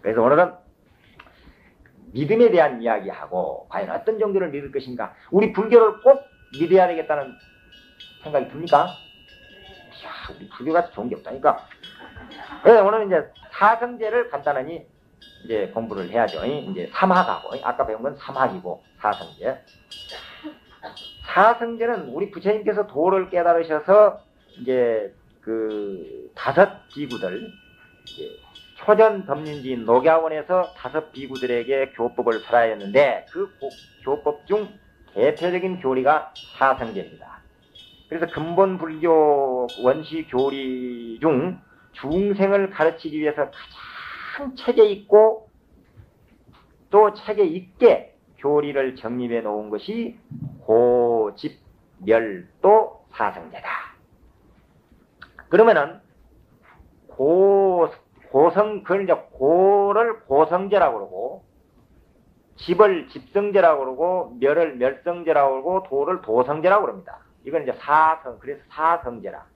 그래서 오늘은 믿음에 대한 이야기하고 과연 어떤 종교를 믿을 것인가. 우리 불교를 꼭 믿어야 되겠다는 생각이 듭니까? 이야, 우리 불교같이 좋은 게 없다니까. 그래서 오늘은 이제 사성제를 간단히 이제 공부를 해야죠. 이제 삼학하고, 아까 배운 건 삼학이고, 사성제. 사성제는 우리 부처님께서 도를 깨달으셔서 이제 그 5 비구들, 초전 법륜지인 녹야원에서 5 비구들에게 교법을 설하였는데 그 교법 중 대표적인 교리가 사성제입니다. 그래서 근본 불교 원시 교리 중 중생을 가르치기 위해서 가장 체계 있고 또 체계 있게 교리를 정립해 놓은 것이 고집멸도 사성제다. 그러면은 그걸 이제 고를 고성제라고 그러고, 집을 집성제라고 그러고, 멸을 멸성제라고 그러고, 도를 도성제라고 그럽니다. 이건 이제 그래서 사성제라.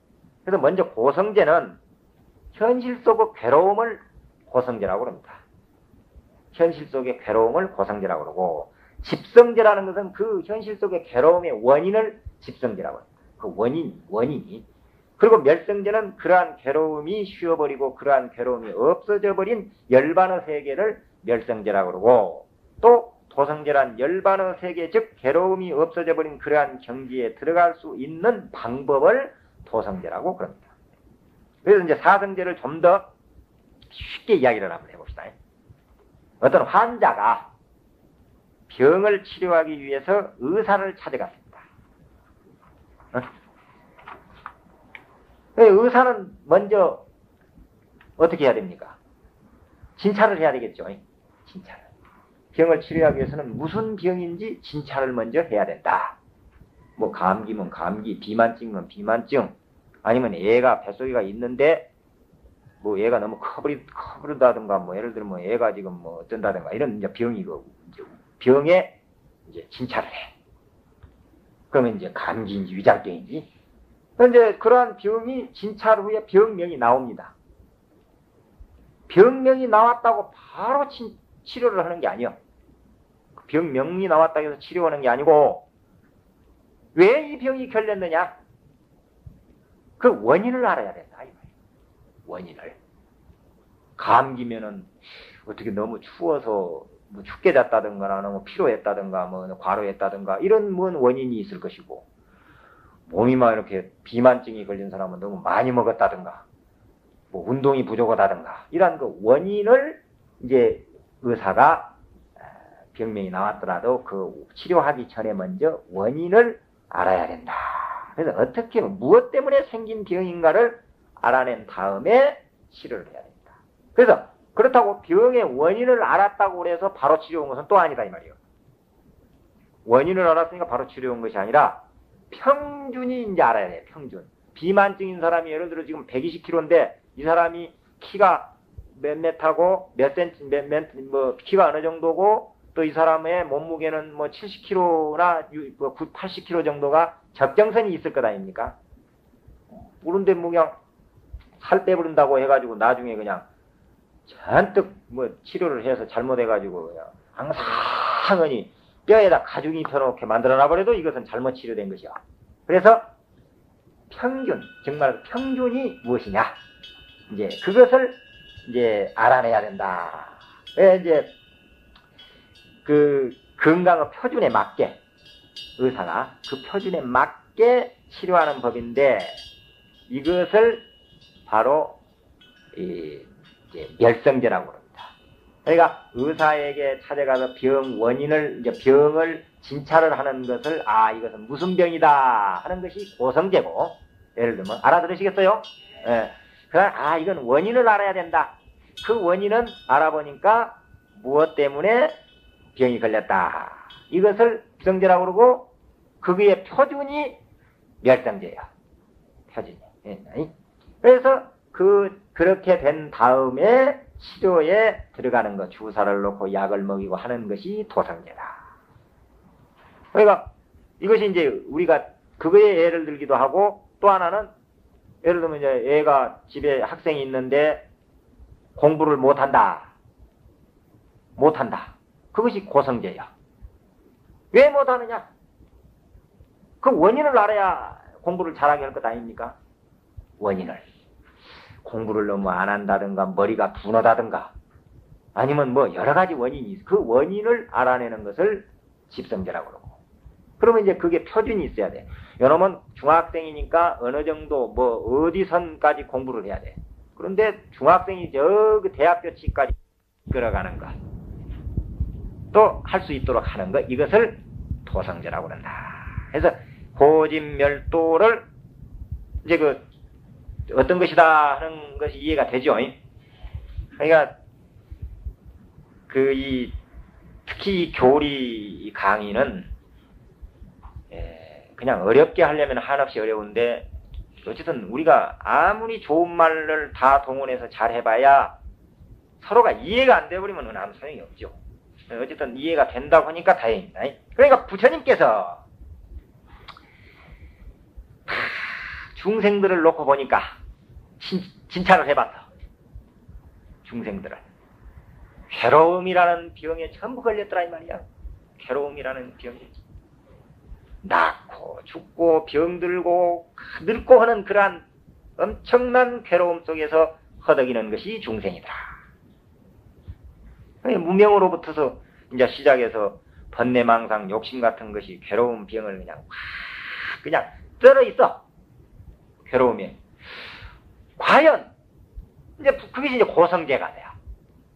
그래서 먼저 고성제는 현실 속의 괴로움을 고성제라고 그럽니다. 현실 속의 괴로움을 고성제라고 그러고, 집성제라는 것은 그 현실 속의 괴로움의 원인을 집성제라고 합니다. 그 원인이. 그리고 멸성제는 그러한 괴로움이 쉬어버리고 그러한 괴로움이 없어져 버린 열반의 세계를 멸성제라고 그러고, 또 도성제란 열반의 세계, 즉 괴로움이 없어져 버린 그러한 경지에 들어갈 수 있는 방법을 도성제라고 그럽니다. 그래서 이제 사성제를 좀 더 쉽게 이야기를 한번 해봅시다. 어떤 환자가 병을 치료하기 위해서 의사를 찾아갔습니다. 의사는 먼저 어떻게 해야 됩니까? 진찰을 해야 되겠죠. 진찰을. 병을 치료하기 위해서는 무슨 병인지 진찰을 먼저 해야 된다. 뭐 감기면 감기, 비만증이면 비만증, 아니면 애가 뱃속에가 있는데 뭐 애가 너무 커버린다든가, 뭐 예를 들면 뭐 애가 지금 뭐 어쩐다든가 이런 이제 병이고, 이제 병에 이제 진찰을 해. 그러면 이제 감기인지 위장병인지. 그런데 그러한 병이 진찰 후에 병명이 나옵니다. 병명이 나왔다고 바로 치료를 하는 게 아니에요. 병명이 나왔다고 해서 치료하는 게 아니고, 왜 이 병이 걸렸느냐? 그 원인을 알아야 된다. 원인을. 감기면은 어떻게 너무 추워서 뭐 춥게 잤다든가, 너무 피로했다든가, 뭐 과로했다든가, 이런 뭔 원인이 있을 것이고, 몸이 막 이렇게 비만증이 걸린 사람은 너무 많이 먹었다든가, 뭐 운동이 부족하다든가, 이러한 그 원인을 이제 의사가 병명이 나왔더라도 그 치료하기 전에 먼저 원인을 알아야 된다. 그래서 어떻게, 무엇 때문에 생긴 병인가를 알아낸 다음에 치료를 해야 된다. 그래서 그렇다고 병의 원인을 알았다고 해서 바로 치료한 것은 또 아니다 이 말이에요. 원인을 알았으니까 바로 치료한 것이 아니라 평균이 이제 알아야 돼요. 평균. 비만증인 사람이 예를 들어 지금 120kg인데 이 사람이 키가 몇 메타고 몇 센치 뭐 키가 어느 정도고, 또 이 사람의 몸무게는 뭐 70kg나 80kg 정도가 적정선이 있을 것 아닙니까? 그런데 뭐 그냥 살 빼버린다고 해가지고 나중에 그냥 잔뜩 뭐 치료를 해서 잘못해가지고 그냥 항상하니 뼈에다 가죽이 펴놓게 만들어놔버려도 이것은 잘못 치료된 것이야. 그래서 평균, 정말 평균이 무엇이냐, 이제 그것을 이제 알아내야 된다. 왜 이제 그 건강의 표준에 맞게 의사가 그 표준에 맞게 치료하는 법인데, 이것을 바로 이제 멸성제라고 합니다. 그러니까 의사에게 찾아가서 병 원인을, 이제 병을 진찰을 하는 것을, 이것은 무슨 병이다 하는 것이 고성제고, 예를 들면 알아들으시겠어요? 예. 그러나 이건 원인을 알아야 된다. 그 원인은 알아보니까 무엇 때문에 병이 걸렸다. 이것을 성제라고 그러고, 그거의 표준이 멸성제야. 표준이. 예. 그래서 그렇게 된 다음에 치료에 들어가는 것, 주사를 놓고 약을 먹이고 하는 것이 도성제다. 그러니까 이것이 이제 우리가 그거에 예를 들기도 하고, 또 하나는 예를 들면 이제 애가 집에 학생이 있는데 공부를 못한다. 못한다. 그것이 고성제야. 왜 못하느냐? 그 원인을 알아야 공부를 잘하게 할 것 아닙니까? 원인을. 공부를 너무 안 한다든가 머리가 둔하다든가 아니면 뭐 여러 가지 원인이 있어. 그 원인을 알아내는 것을 집성제라고 그러고. 그러면 이제 그게 표준이 있어야 돼. 요놈은 중학생이니까 어느 정도 뭐 어디 선까지 공부를 해야 돼. 그런데 중학생이 저그 대학교치까지 끌어가는 것. 또 할 수 있도록 하는 것. 이것을 토성제라고 그런다. 그래서 고진멸도를 이제 그 어떤 것이다 하는 것이 이해가 되죠. 그러니까 특히 이 교리 강의는 그냥 어렵게 하려면 한없이 어려운데 어쨌든 우리가 아무리 좋은 말을 다 동원해서 잘 해봐야 서로가 이해가 안 돼버리면 아무 소용이 없죠. 어쨌든 이해가 된다고 하니까 다행입니다. 그러니까 부처님께서 중생들을 놓고 보니까 진찰을 해봤어. 중생들을. 괴로움이라는 병에 전부 걸렸더라 이 말이야. 괴로움이라는 병에. 낳고 죽고 병들고 늙고 하는 그러한 엄청난 괴로움 속에서 허덕이는 것이 중생이다. 무명으로부터서 이제 시작해서 번뇌망상 욕심 같은 것이 괴로운 병을 그냥 썰어 있어. 괴로움이. 과연 이제 그것이 이제 고성제가 돼요.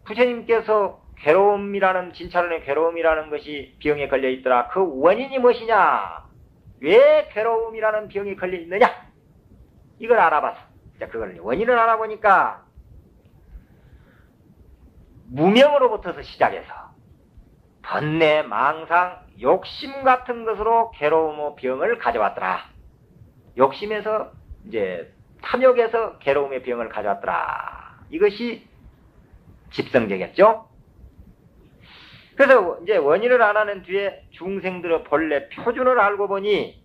부처님께서 괴로움이라는 진찰론의 괴로움이라는 것이 병에 걸려 있더라. 그 원인이 무엇이냐? 왜 괴로움이라는 병이 걸려 있느냐? 이걸 알아봤어. 이제 그걸 원인을 알아보니까 무명으로부터서 시작해서 번뇌, 망상, 욕심 같은 것으로 괴로움의 병을 가져왔더라. 욕심에서 이제 탐욕에서 괴로움의 병을 가져왔더라. 이것이 집성제겠죠? 그래서 이제 원인을 알아낸 뒤에 중생들의 본래 표준을 알고 보니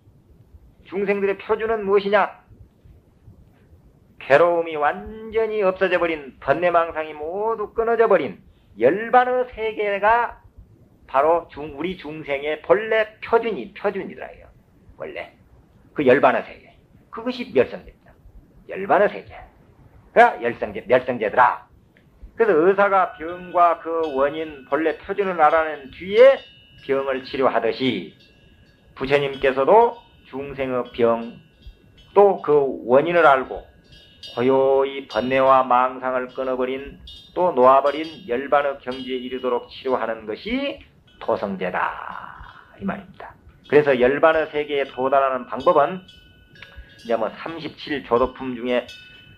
중생들의 표준은 무엇이냐? 괴로움이 완전히 없어져 버린 번뇌망상이 모두 끊어져 버린 열반의 세계가 바로 우리 중생의 본래 표준이더라. 원래 그 열반의 세계. 그것이 멸성제입니다. 열반의 세계가 멸성제더라. 그래서 의사가 병과 그 원인 본래 표준을 알아낸 뒤에 병을 치료하듯이 부처님께서도 중생의 병 또 그 원인을 알고 고요히 번뇌와 망상을 끊어버린 또 놓아버린 열반의 경지에 이르도록 치료하는 것이 토성제다 이 말입니다. 그래서 열반의 세계에 도달하는 방법은 이제 뭐 37조도품 중에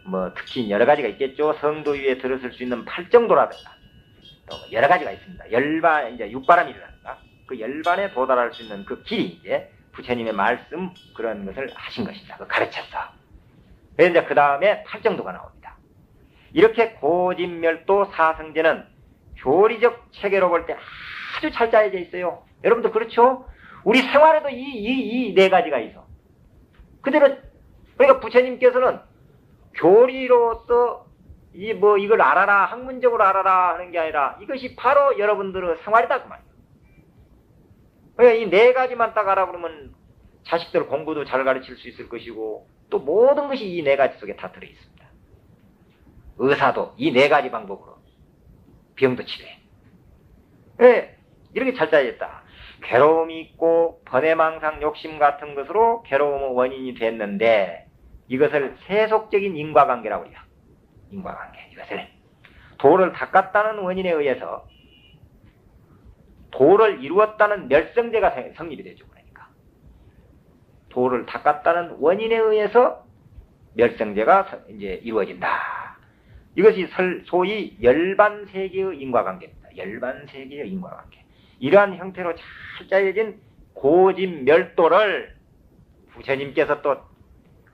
뭐 특히 여러 가지가 있겠죠. 성도 위에 들었을 수 있는 팔정도라든가 또 여러 가지가 있습니다. 열반 이제 육바람이라든가 그 열반에 도달할 수 있는 그 길이 이제 부처님의 말씀 그런 것을 하신 것이다. 그 가르쳤어. 그래서 이제 그 다음에 팔정도가 나옵니다. 이렇게 고진멸도 사성제는 교리적 체계로 볼 때 아주 잘 짜여져 있어요. 여러분도 그렇죠? 우리 생활에도 이 네 가지가 있어. 그대로 그러니까 부처님께서는 교리로서 이걸 알아라 학문적으로 알아라 하는 게 아니라 이것이 바로 여러분들의 생활이다 그 말이에요. 그러니까 이 네 가지만 딱 알아 그러면 자식들 공부도 잘 가르칠 수 있을 것이고 또 모든 것이 이 네 가지 속에 다 들어 있습니다. 의사도 이 네 가지 방법으로 병도 치료해. 네, 이렇게 잘 짜여졌다. 괴로움이 있고 번뇌망상 욕심 같은 것으로 괴로움의 원인이 됐는데 이것을 세속적인 인과관계라고 해요. 인과관계. 이것을 도를 닦았다는 원인에 의해서 도를 이루었다는 멸성제가 성립이 되죠. 그러니까 도를 닦았다는 원인에 의해서 멸성제가 이제 이루어진다. 이것이 소위 열반세계의 인과관계입니다. 열반세계의 인과관계. 이러한 형태로 잘 짜여진 고진멸도를 부처님께서 또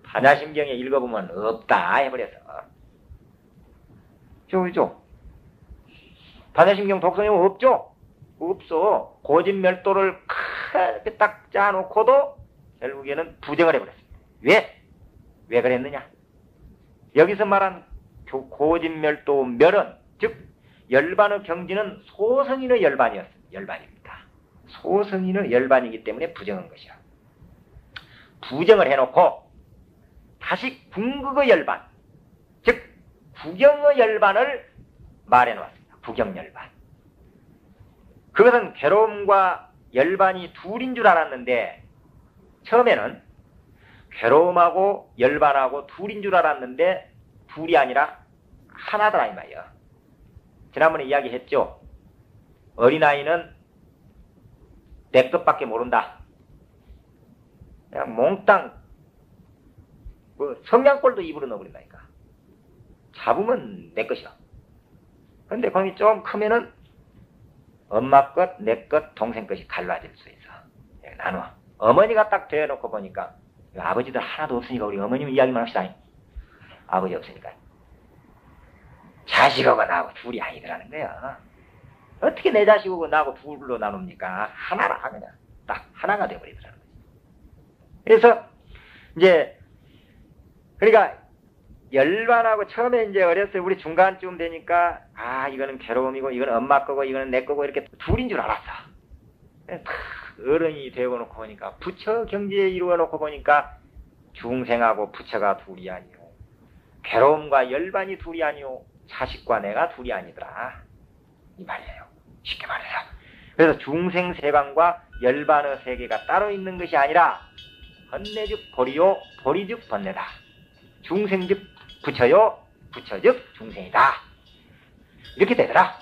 반야심경에 읽어보면 없다 해버려서 그죠? 반야심경 독서에 없죠? 없어. 고진멸도를 크게 딱 짜놓고도 결국에는 부정을 해버렸습니다. 왜? 왜 그랬느냐? 여기서 말한 고진멸도 멸은 즉 열반의 경지는 소승인의 열반입니다. 소승인의 열반이기 때문에 부정한 것이야. 부정을 해놓고 다시 궁극의 열반, 즉 구경의 열반을 말해놓았습니다. 구경열반. 그것은 괴로움과 열반이 둘인 줄 알았는데 처음에는 괴로움하고 열반하고 둘인 줄 알았는데 둘이 아니라 하나더라 이 말이야. 지난번에 이야기했죠. 어린아이는 내 것밖에 모른다. 그냥 몽땅 성냥골도 입으로 넣어버린다니까. 잡으면 내 것이야. 그런데 거기 좀 크면은 엄마 것, 내 것, 동생 것이 갈라질 수 있어. 나눠. 어머니가 딱 대놓고 보니까 아버지들 하나도 없으니까 우리 어머님 이야기만 합시다. 아버지 없으니까. 자식하고 나하고 둘이 아니더라는 거야. 어떻게 내 자식하고 나하고 둘로 나눕니까? 하나라 그냥. 딱 하나가 돼버리더라는 거지. 그래서 이제 그러니까 열반하고 처음에 이제 어렸을 우리 중간쯤 되니까 이거는 괴로움이고 이거는 엄마 거고 이거는 내 거고 이렇게 둘인 줄 알았어. 어른이 되고 놓고 보니까 부처 경지에 이루어 놓고 보니까 중생하고 부처가 둘이 아니오. 괴로움과 열반이 둘이 아니오. 자식과 내가 둘이 아니더라. 이 말이에요. 쉽게 말해서. 그래서 중생 세간과 열반의 세계가 따로 있는 것이 아니라 번뇌즉 보리요 보리즉 번뇌다. 중생즉 부처요 부처즉 중생이다. 이렇게 되더라.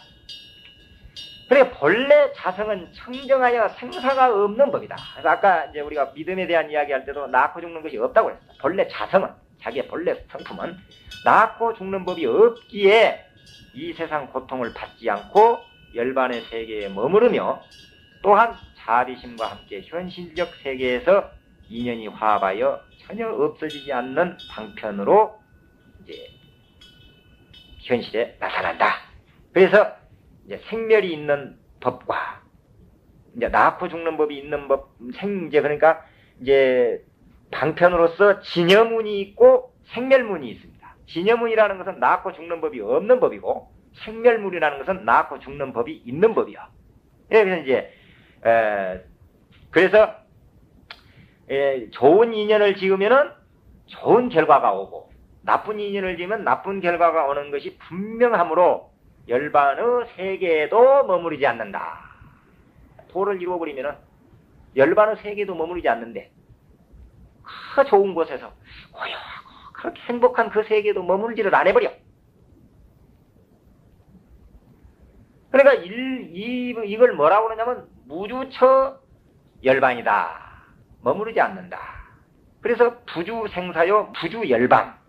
그래 본래 자성은 청정하여 생사가 없는 법이다. 그래서 아까 이제 우리가 믿음에 대한 이야기할 때도 낳고 죽는 것이 없다고 그랬습니다. 본래 자성은 자기의 본래 성품은 낳고 죽는 법이 없기에 이 세상 고통을 받지 않고 열반의 세계에 머무르며 또한 자비심과 함께 현실적 세계에서 인연이 화합하여 전혀 없어지지 않는 방편으로 이제 현실에 나타난다. 그래서 이제 생멸이 있는 법과 이제 낳고 죽는 법이 있는 법, 이제 그러니까 이제 방편으로서 진여문이 있고 생멸문이 있습니다. 진여문이라는 것은 낳고 죽는 법이 없는 법이고 생멸문이라는 것은 낳고 죽는 법이 있는 법이야. 그래서 이제 그래서 좋은 인연을 지으면은 좋은 결과가 오고 나쁜 인연을 지으면 나쁜 결과가 오는 것이 분명하므로 열반의 세계에도 머무르지 않는다. 도를 이루어버리면은 열반의 세계에도 머무르지 않는데 그 좋은 곳에서 고요하고 그렇게 행복한 그 세계에도 머물지를 안 해버려. 그러니까 이걸 뭐라고 그러냐면 무주처 열반이다. 머무르지 않는다. 그래서 부주생사요 부주열반.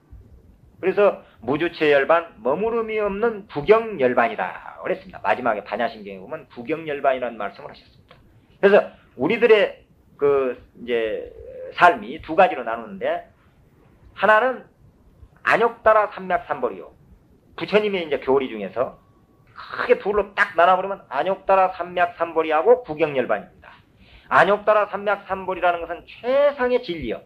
그래서 무주체 열반, 머무름이 없는 구경열반이다. 그랬습니다. 마지막에 반야신경에 보면 구경열반이라는 말씀을 하셨습니다. 그래서 우리들의 이제 삶이 두 가지로 나누는데 하나는 안욕따라 삼맥삼벌이요. 부처님의 이제 교리 중에서 크게 둘로 딱 나눠버리면 안욕따라 삼맥삼벌이하고 구경열반입니다. 안욕따라 삼맥삼벌이라는 것은 최상의 진리요.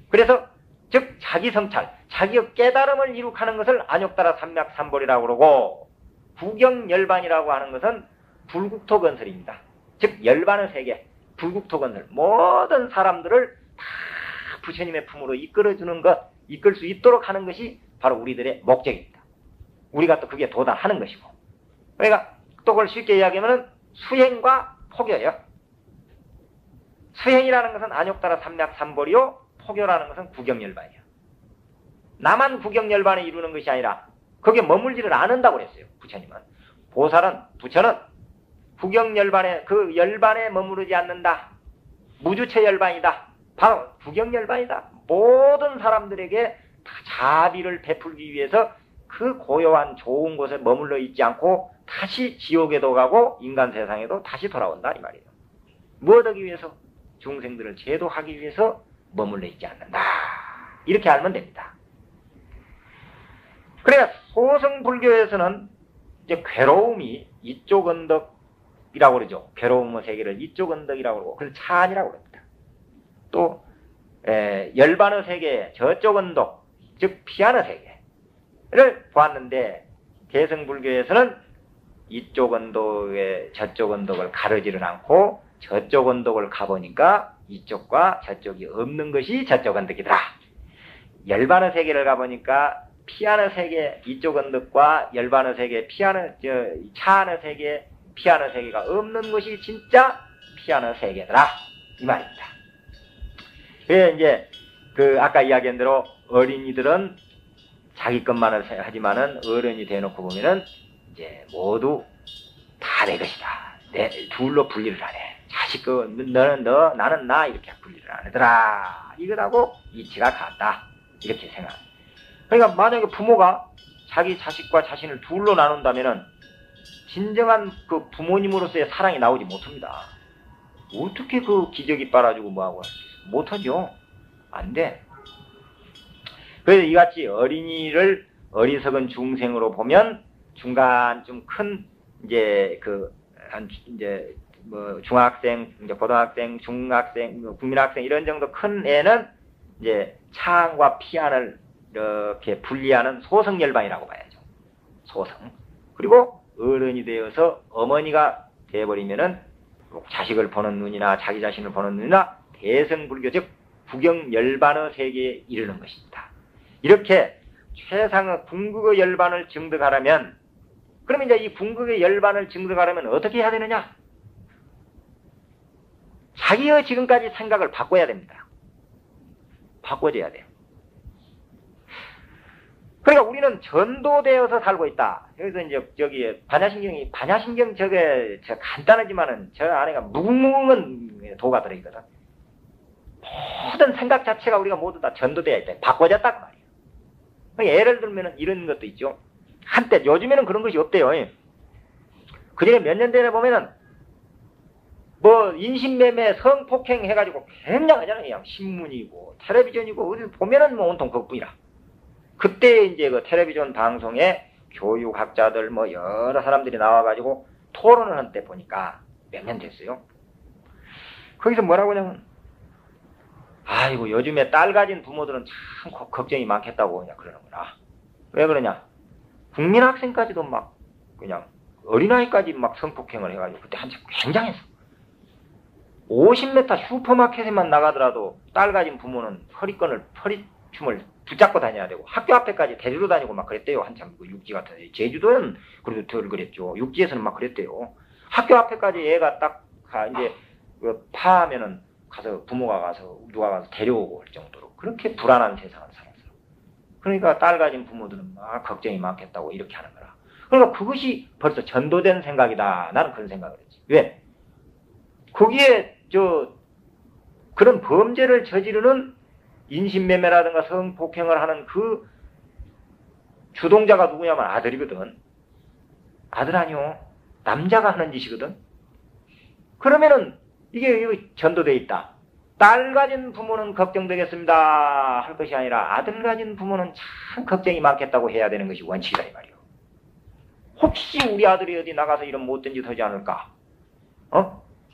그래서 즉 자기 성찰, 자기의 깨달음을 이룩하는 것을 안욕따라 삼맥삼벌이라고 그러고 구경열반이라고 하는 것은 불국토 건설입니다. 즉 열반의 세계, 불국토 건설, 모든 사람들을 다 부처님의 품으로 이끌어주는 것, 이끌 수 있도록 하는 것이 바로 우리들의 목적입니다. 우리가 또 그게 도달하는 것이고. 그러니까 또 그걸 쉽게 이야기하면 수행과 포교예요. 수행이라는 것은 안욕따라 삼맥삼벌이요, 포교라는 것은 구경열반이에요. 나만 구경열반에 이루는 것이 아니라 거기에 머물지를 않는다고 그랬어요. 부처님은. 부처는 구경열반에 그 열반에 머무르지 않는다. 무주체 열반이다. 바로 구경열반이다. 모든 사람들에게 다 자비를 베풀기 위해서 그 고요한 좋은 곳에 머물러 있지 않고 다시 지옥에도 가고 인간 세상에도 다시 돌아온다 이 말이에요. 무엇 하기 위해서? 중생들을 제도하기 위해서 머물러 있지 않는다. 이렇게 알면 됩니다. 그래야 소승불교에서는 이제 괴로움이 이쪽 언덕이라고 그러죠. 괴로움의 세계를 이쪽 언덕이라고 그러고 그래서 차안이라고 그럽니다. 또 열반의 세계 저쪽 언덕, 즉 피안의 세계를 보았는데 개성불교에서는 이쪽 언덕에 저쪽 언덕을 가르지를 않고 저쪽 언덕을 가보니까 이쪽과 저쪽이 없는 것이 저쪽 언덕이더라. 열반의 세계를 가보니까 피하는 세계, 이쪽 언덕과 열반의 세계, 차하는 세계, 피하는 세계가 없는 것이 진짜 피하는 세계더라. 이 말입니다. 그래서 이제 아까 이야기한 대로 어린이들은 자기 것만을 하지만은 어른이 대놓고 보면은 이제 모두 다 내 것이다. 둘로 분리를 안 해. 자식 너는 너, 나는 나 이렇게 분리를 안 하더라. 이거라고 이치가 같다. 이렇게 생각. 그러니까 만약에 부모가 자기 자식과 자신을 둘로 나눈다면은 진정한 그 부모님으로서의 사랑이 나오지 못합니다. 어떻게 그 기저귀 빨아주고 뭐하고 못하죠. 안 돼. 그래서 이같이 어린이를 어리석은 중생으로 보면 중간 좀 큰 이제 이제 뭐 중학생, 이제 고등학생, 중학생, 국민학생 이런 정도 큰 애는 이제 차안과 피안을 이렇게 분리하는 소성열반이라고 봐야죠. 소성. 그리고 어른이 되어서 어머니가 되어버리면은 자식을 보는 눈이나 자기 자신을 보는 눈이나 대성불교 즉 부경열반의 세계에 이르는 것입니다. 이렇게 최상의 궁극의 열반을 증득하려면 그러면 이제 이 궁극의 열반을 증득하려면 어떻게 해야 되느냐? 자기의 지금까지 생각을 바꿔야 됩니다. 바꿔줘야 돼요. 그러니까 우리는 전도되어서 살고 있다. 여기서 이제 저기 반야신경 저게 간단하지만은 저 안에가 무궁무궁한 도가 들어있거든. 모든 생각 자체가 우리가 모두 다 전도되어 있다. 바꿔졌다 그 말이에요. 그러니까 예를 들면은 이런 것도 있죠. 한때 요즘에는 그런 것이 없대요. 그전에 몇 년 전에 보면은 뭐 인신매매 성폭행 해가지고 굉장하잖아요. 그냥 신문이고 텔레비전이고 어디 보면은 뭐 온통 그것뿐이라. 그때 이제 그 텔레비전 방송에 교육학자들 뭐 여러 사람들이 나와가지고 토론을 한 때 보니까 몇 년 됐어요. 거기서 뭐라고 하냐면 아이고 요즘에 딸 가진 부모들은 참 걱정이 많겠다고 그냥 그러는구나. 왜 그러냐? 국민학생까지도 막 그냥 어린아이까지 막 성폭행을 해가지고 그때 한참 굉장했어. 50m 슈퍼마켓에만 나가더라도 딸 가진 부모는 허리춤을 붙잡고 다녀야 되고 학교 앞에까지 데리러 다니고 막 그랬대요. 한참 그 육지 같은 데. 제주도는 그래도 덜 그랬죠. 육지에서는 막 그랬대요. 학교 앞에까지 얘가 딱 이제 파하면은 가서 부모가 가서 누가 가서 데려오고 할 정도로 그렇게 불안한 세상을 살았어. 그러니까 딸 가진 부모들은 막 걱정이 많겠다고 이렇게 하는 거라. 그러니까 그것이 벌써 전도된 생각이다. 나는 그런 생각을 했지. 왜? 거기에 그런 범죄를 저지르는 인신매매라든가 성폭행을 하는 그 주동자가 누구냐면 아들이거든. 아들 아니요. 남자가 하는 짓이거든. 그러면은 이게 전도돼 있다. 딸 가진 부모는 걱정되겠습니다 할 것이 아니라 아들 가진 부모는 참 걱정이 많겠다고 해야 되는 것이 원칙이다 이 말이요. 혹시 우리 아들이 어디 나가서 이런 못된 짓 하지 않을까?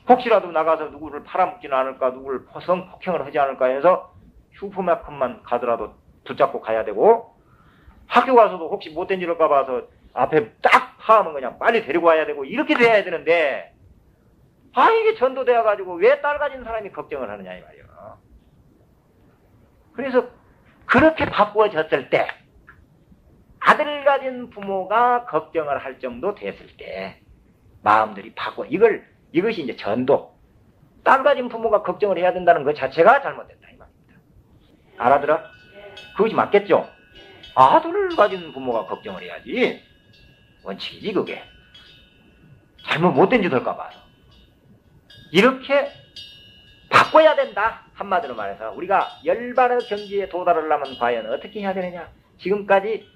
혹시라도 나가서 누구를 팔아먹지는 않을까? 누구를 성폭행을 하지 않을까 해서 슈퍼마켓만 가더라도 붙잡고 가야 되고 학교 가서도 혹시 못된 짓 할까 봐서 앞에 딱 파하면 그냥 빨리 데리고 와야 되고 이렇게 돼야 되는데 이게 전도되어가지고 왜 딸 가진 사람이 걱정을 하느냐 이 말이에요. 그래서 그렇게 바꾸어졌을 때 아들 가진 부모가 걱정을 할 정도 됐을 때 마음들이 이것이 이제 전도. 딸 가진 부모가 걱정을 해야 된다는 것 자체가 잘못된다 이 말입니다. 알아들어? 그것이 맞겠죠? 아들 가진 부모가 걱정을 해야지. 원칙이지 그게. 잘못 못된 짓 할까 봐. 이렇게 바꿔야 된다. 한마디로 말해서 우리가 열반의 경지에 도달하려면 과연 어떻게 해야 되느냐. 지금까지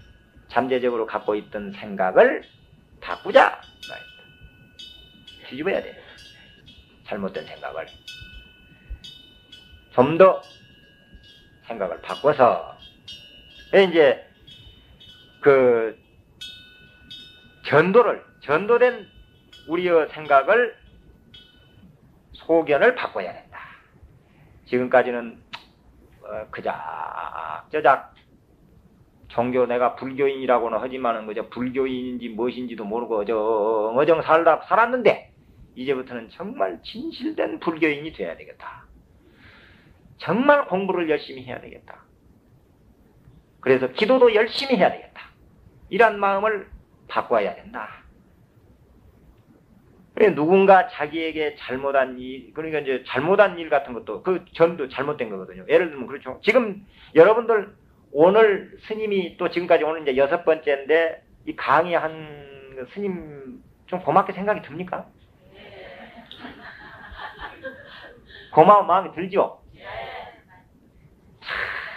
잠재적으로 갖고 있던 생각을 바꾸자 말입니다. 뒤집어야 돼. 잘못된 생각을. 좀 더 생각을 바꿔서 이제 전도된 우리의 생각을 소견을 바꿔야 된다. 지금까지는 그작저작 종교 내가 불교인이라고는 하지만은 그저 불교인인지 무엇인지도 모르고 어정어정 살았는데 이제부터는 정말 진실된 불교인이 돼야 되겠다. 정말 공부를 열심히 해야 되겠다. 그래서 기도도 열심히 해야 되겠다. 이런 마음을 바꿔야 된다. 누군가 자기에게 잘못한 일, 그러니까 이제 잘못한 일 같은 것도 그 전도 잘못된 거거든요. 예를 들면 그렇죠. 지금 여러분들 오늘 스님이 또 지금까지 오늘 이제 6번째인데 이 강의한 스님 좀 고맙게 생각이 듭니까? 고마운 마음이 들죠?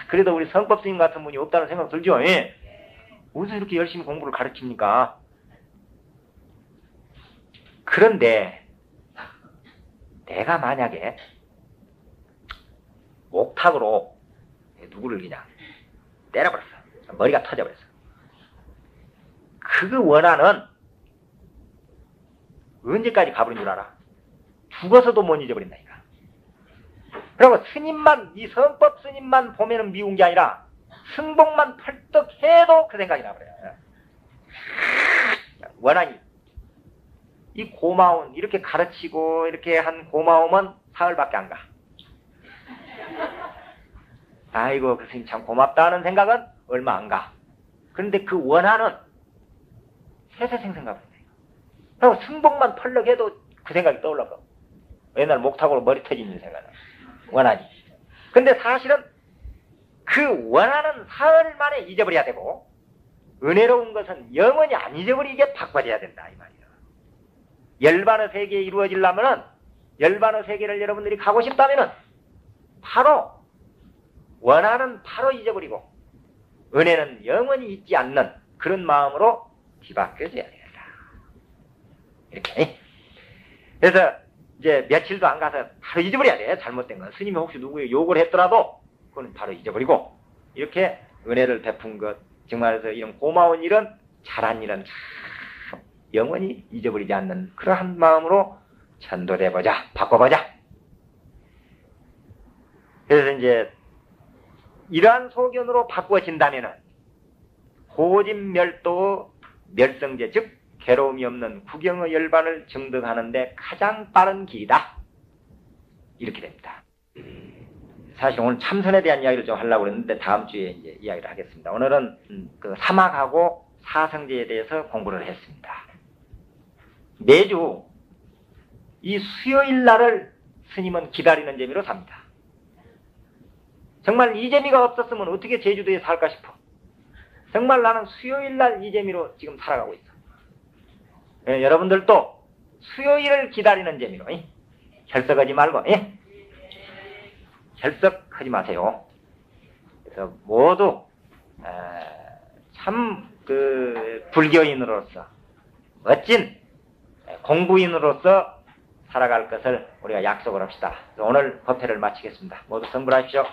그래도 우리 성법 스님 같은 분이 없다는 생각 들죠? 예. 어디서 이렇게 열심히 공부를 가르칩니까? 그런데 내가 만약에 옥탑으로 누구를 그냥 때려버렸어. 머리가 터져버렸어. 그 원한은 언제까지 가버린 줄 알아? 죽어서도 못 잊어버린다니까. 그리고 스님만, 이 성법 스님만 보면은 미운 게 아니라 승복만 펄떡 해도 그 생각이 나버려요. 원한이 이 고마운, 이렇게 가르치고 이렇게 한 고마움은 사흘밖에 안 가. 아이고 그 스님 참 고맙다는 생각은 얼마 안 가. 그런데 그 원한은 세세생생가 버린다. 그리고 승복만 펄럭 해도 그 생각이 떠올라가. 옛날 목탁으로 머리 터지는 생각은 원한이. 근데 사실은 그 원한은 사흘 만에 잊어버려야 되고 은혜로운 것은 영원히 안 잊어버리게 바꿔줘야 된다 이 말이에요. 열반의 세계에 이루어지려면은 열반의 세계를 여러분들이 가고 싶다면은 바로 원한은 바로 잊어버리고 은혜는 영원히 잊지 않는 그런 마음으로 뒤바뀌어져야 된다. 이렇게. 그래서 이제 며칠도 안 가서 바로 잊어버려야 돼. 잘못된 건. 스님이 혹시 누구의 욕을 했더라도 그건 바로 잊어버리고 이렇게 은혜를 베푼 것, 정말해서 이런 고마운 일은, 잘한 일은 영원히 잊어버리지 않는 그러한 마음으로 전도해보자, 바꿔보자. 그래서 이제 이러한 소견으로 바꿔진다면은 호진멸도 멸성제, 즉 괴로움이 없는 구경의 열반을 증득하는데 가장 빠른 길이다. 이렇게 됩니다. 사실 오늘 참선에 대한 이야기를 좀 하려고 했는데 다음 주에 이제 이야기를 하겠습니다. 오늘은 그 사막하고 사성제에 대해서 공부를 했습니다. 매주 이 수요일 날을 스님은 기다리는 재미로 삽니다. 정말 이 재미가 없었으면 어떻게 제주도에 살까 싶어. 정말 나는 수요일 날 이 재미로 지금 살아가고 있어. 예, 여러분들도 수요일을 기다리는 재미로 결석하지 말고 결석하지 마세요. 그래서 모두 참 그 불교인으로서 멋진 공부인으로서 살아갈 것을 우리가 약속을 합시다. 오늘 법회를 마치겠습니다. 모두 성불하십시오.